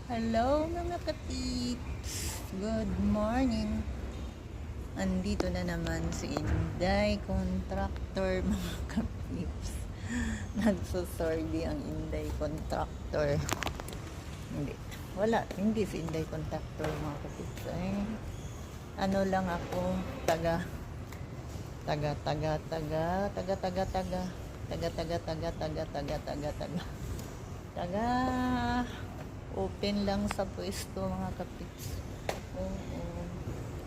Hello mga katips! Good morning! Andito na naman si Inday Contractor mga katips. Nagsusordi ang Inday Contractor. Hindi si Inday Contractor mga katips. Ay, ano lang ako, taga open lang sa pwesto mga kapiks. Oo.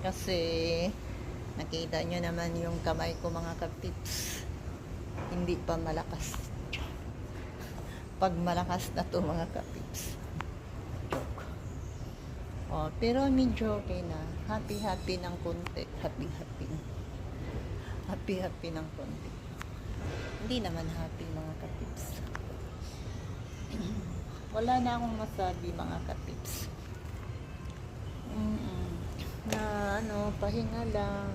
Kasi nakita nyo naman yung kamay ko mga kapiks, hindi pa malakas. Pag malakas na to mga kapiks, joke. Pero medyo okay na. Happy ng konti. Happy ng konti. Hindi naman happy mga kapiks. Wala na akong masabi mga katips. Na pahinga lang.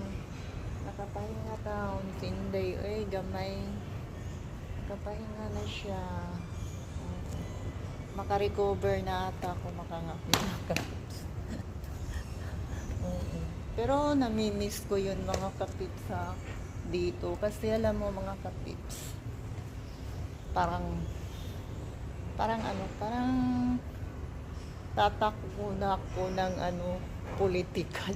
Nakapahinga taon. Sinday, gamay. Nakapahinga na siya. Makarecover na ata ako makangapi mga katips. Pero namimiss ko yun mga katips dito. Kasi alam mo mga katips, parang tatakbo na ako ng politika.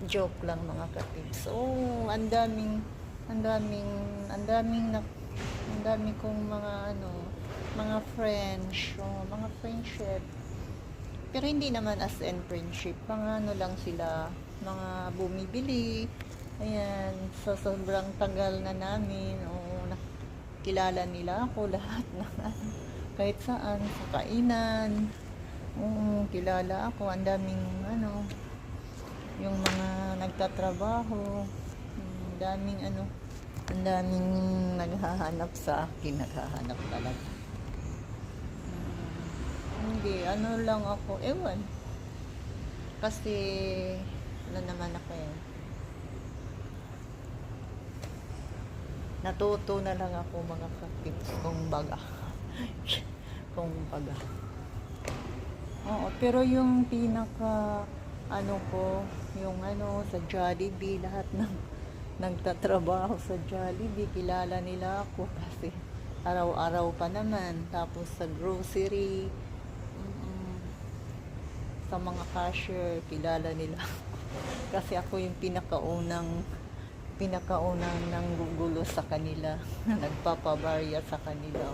Joke lang mga katips. Ang dami kong mga friends, mga friendship. Pero hindi naman as in friendship, mga lang sila, mga bumibili. Ayan, sa sobrang tagal na namin, kilala nila ako lahat ng kahit saan, sa kainan. Kilala ako, ang daming yung mga nagtatrabaho, ang daming naghahanap sa akin, naghahanap talaga. Hindi, lang ako, ewan. Kasi, naman ako natuto na lang ako mga katips kung baga. Pero yung pinaka yung sa Jollibee, lahat ng nagtatrabaho sa Jollibee, kilala nila ako kasi araw-araw pa naman. Tapos sa grocery, sa mga cashier, kilala nila ako. Kasi ako yung pinakaunang nang gugulo sa kanila, nagpapabarya sa kanila.